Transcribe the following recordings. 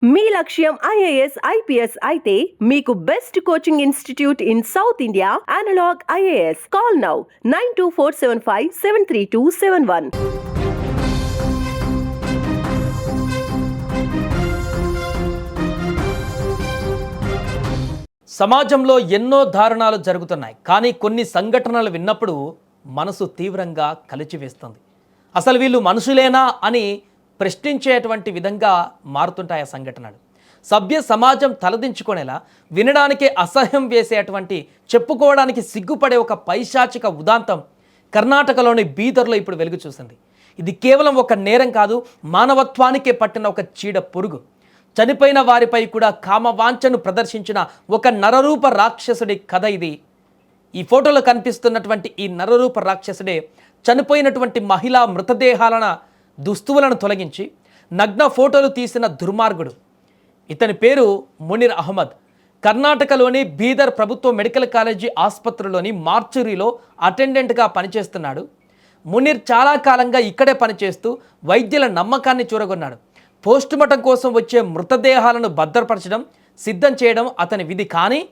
మీ లక్ష్యం IAS IPS అయితే మీకు best coaching institute in South India Analog IAS. Call now 9247573271. సమాజంలో ఎన్నో దారుణాలు జరుగుతున్నాయి. కానీ కొన్ని సంఘటనలు విన్నప్పుడు మనసు తీవ్రంగా కలిచివేస్తుంది. అసలు వీళ్ళు మనుషులేనా అని ప్రశ్నించేటువంటి విధంగా మారుతుంటాయి ఆ సంఘటనలు. సభ్య సమాజం తలదించుకునేలా, వినడానికి అసహ్యం వేసేటువంటి, చెప్పుకోవడానికి సిగ్గుపడే ఒక పైశాచిక ఉదాంతం కర్ణాటకలోని బీదర్లో ఇప్పుడు వెలుగు చూసింది. ఇది కేవలం ఒక నేరం కాదు, మానవత్వానికే పట్టిన ఒక చీడ పురుగు. చనిపోయిన వారిపై కూడా కామవాంఛను ప్రదర్శించిన ఒక నరరూప రాక్షసుడి కథ ఇది. ఈ ఫోటోలో కనిపిస్తున్నటువంటి ఈ నరరూప రాక్షసుడే చనిపోయినటువంటి మహిళా మృతదేహాలన దుస్తువులను తొలగించి నగ్న ఫోటోలు తీసిన దుర్మార్గుడు. ఇతని పేరు మునీర్ అహ్మద్. కర్ణాటకలోని బీదర్ ప్రభుత్వ మెడికల్ కాలేజీ ఆసుపత్రిలోని మార్చురీలో అటెండెంట్గా పనిచేస్తున్నాడు. మునీర్ చాలా కాలంగా ఇక్కడే పనిచేస్తూ వైద్యుల నమ్మకాన్ని చూరగొన్నాడు. పోస్టుమార్టం కోసం వచ్చే మృతదేహాలను భద్రపరచడం, సిద్ధం చేయడం అతని విధి. కానీ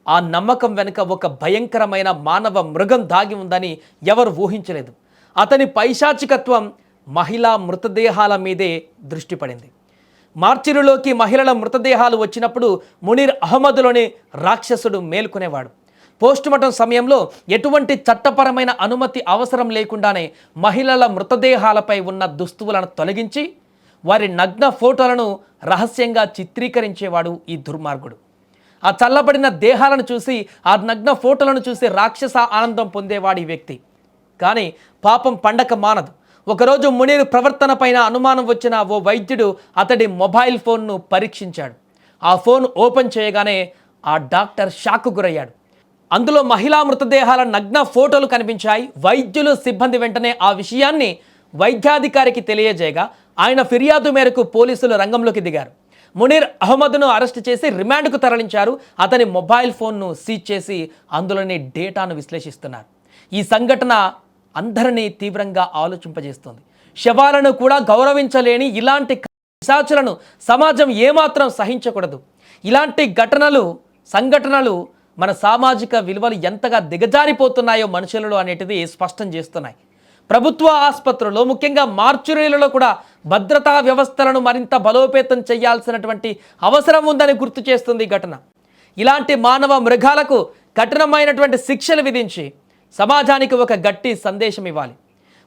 ఆ నమ్మకం వెనుక ఒక భయంకరమైన మానవ మృగం దాగి ఉందని ఎవరు ఊహించలేదు. అతని పైశాచికత్వం మహిళా మృతదేహాల మీదే దృష్టి పడింది. మార్చిరులోకి మహిళల మృతదేహాలు వచ్చినప్పుడు మునీర్ అహ్మద్లోని రాక్షసుడు మేల్కొనేవాడు. పోస్టుమార్టం సమయంలో ఎటువంటి చట్టపరమైన అనుమతి అవసరం లేకుండానే మహిళల మృతదేహాలపై ఉన్న దుస్తువులను తొలగించి వారి నగ్న ఫోటోలను రహస్యంగా చిత్రీకరించేవాడు ఈ దుర్మార్గుడు. ఆ చల్లబడిన దేహాలను చూసి, ఆ నగ్న ఫోటోలను చూసి రాక్షస ఆనందం పొందేవాడు ఈ వ్యక్తి. కానీ పాపం పండక మానదు. ఒకరోజు మునీర్ ప్రవర్తన పైన అనుమానం వచ్చిన ఓ వైద్యుడు అతడి మొబైల్ ఫోన్ను పరీక్షించాడు. ఆ ఫోన్ ఓపెన్ చేయగానే ఆ డాక్టర్ షాక్కు గురయ్యాడు. అందులో మహిళా మృతదేహాల నగ్న ఫోటోలు కనిపించాయి. వైద్యులు, సిబ్బంది వెంటనే ఆ విషయాన్ని వైద్యాధికారికి తెలియజేయగా ఆయన ఫిర్యాదు మేరకు పోలీసులు రంగంలోకి దిగారు. మునీర్ అహ్మద్ను అరెస్ట్ చేసి రిమాండ్కు తరలించారు. అతని మొబైల్ ఫోన్ను సీజ్ చేసి అందులోని డేటాను విశ్లేషిస్తున్నారు. ఈ సంఘటన అందరినీ తీవ్రంగా ఆలోచింపజేస్తుంది. శవాలను కూడా గౌరవించలేని ఇలాంటి పిశాచులను సమాజం ఏమాత్రం సహించకూడదు. ఇలాంటి సంఘటనలు మన సామాజిక విలువలు ఎంతగా దిగజారిపోతున్నాయో మనుషులలో అనేటిది స్పష్టం చేస్తున్నాయి. ప్రభుత్వ ఆసుపత్రుల్లో, ముఖ్యంగా మార్చురీలలో కూడా భద్రతా వ్యవస్థలను మరింత బలోపేతం చేయాల్సినటువంటి అవసరం ఉందని గుర్తు చేస్తుంది ఈ ఘటన. ఇలాంటి మానవ మృగాలకు కఠినమైనటువంటి శిక్షలు విధించి సమాజానికి ఒక గట్టి సందేశం ఇవ్వాలి.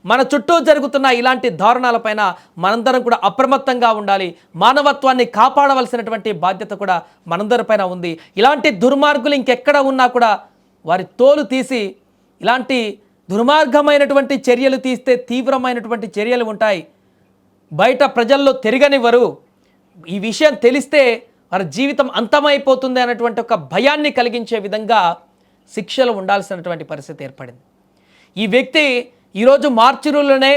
మన చుట్టూ జరుగుతున్న ఇలాంటి దారుణాలపైన మనందరం కూడా అప్రమత్తంగా ఉండాలి. మానవత్వాన్ని కాపాడవలసినటువంటి బాధ్యత కూడా మనందరిపైన ఉంది. ఇలాంటి దుర్మార్గులు ఇంకెక్కడ ఉన్నా కూడా వారి తోలు తీసి, ఇలాంటి దుర్మార్గమైనటువంటి చర్యలు తీస్తే తీవ్రమైనటువంటి చర్యలు ఉంటాయి. బయట ప్రజల్లో తిరగనివ్వరు. ఈ విషయం తెలిస్తే వారి జీవితం అంతమైపోతుంది అన్నటువంటి ఒక భయాన్ని కలిగించే విధంగా శిక్షలు ఉండాల్సినటువంటి పరిస్థితి ఏర్పడింది. ఈ వ్యక్తి ఈరోజు మార్చిరులోనే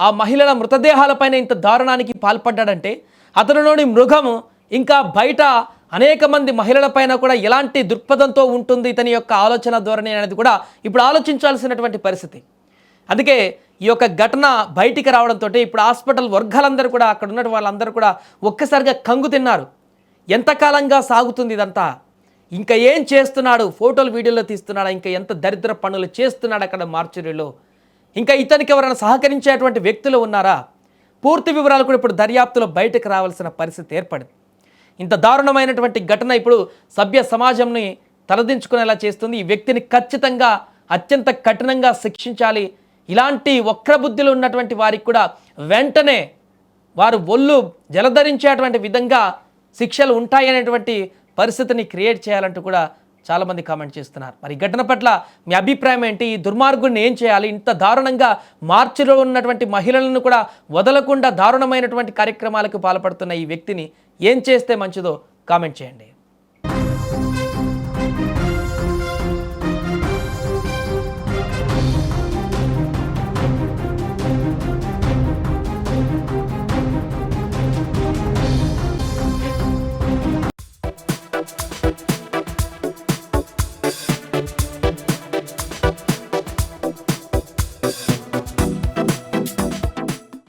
ఆ మహిళల మృతదేహాలపైన ఇంత దారుణానికి పాల్పడ్డాడంటే అతనిలోని మృగం ఇంకా బయట అనేక మంది మహిళలపైన కూడా ఎలాంటి దృక్పథంతో ఉంటుంది ఇతని యొక్క ఆలోచన ధోరణి అనేది కూడా ఇప్పుడు ఆలోచించాల్సినటువంటి పరిస్థితి. అందుకే ఈ యొక్క ఘటన బయటికి రావడంతో ఇప్పుడు హాస్పిటల్ వర్గాలందరూ కూడా, అక్కడ ఉన్న వాళ్ళందరూ కూడా ఒక్కసారిగా కంగు తిన్నారు. ఎంతకాలంగా సాగుతుంది ఇదంతా? ఇంకా ఏం చేస్తున్నాడు? ఫోటోలు, వీడియోలో తీస్తున్నాడా? ఇంకా ఎంత దరిద్ర పనులు చేస్తున్నాడు అక్కడ మార్చురీలో? ఇంకా ఇతనికి ఎవరైనా సహకరించేటువంటి వ్యక్తులు ఉన్నారా? పూర్తి వివరాలు కూడా ఇప్పుడు దర్యాప్తులో బయటకు రావాల్సిన పరిస్థితి ఏర్పడింది. ఇంత దారుణమైనటువంటి ఘటన ఇప్పుడు సభ్య సమాజంని తలదించుకునేలా చేస్తుంది. ఈ వ్యక్తిని ఖచ్చితంగా అత్యంత కఠినంగా శిక్షించాలి. ఇలాంటి వక్రబుద్ధులు ఉన్నటువంటి వారికి కూడా వెంటనే వారు ఒళ్ళు జలధరించేటువంటి విధంగా శిక్షలు ఉంటాయనేటువంటి పరిస్థితిని క్రియేట్ చేయాలంటూ కూడా చాలామంది కామెంట్ చేస్తున్నారు. మరి ఘటన పట్ల మీ అభిప్రాయం ఏంటి? ఈ దుర్మార్గుడిని ఏం చేయాలి? ఇంత దారుణంగా మార్చిలో ఉన్నటువంటి మహిళలను కూడా వదలకుండా దారుణమైనటువంటి కార్యక్రమాలకు పాల్పడుతున్న ఈ వ్యక్తిని ఏం చేస్తే మంచిదో కామెంట్ చేయండి.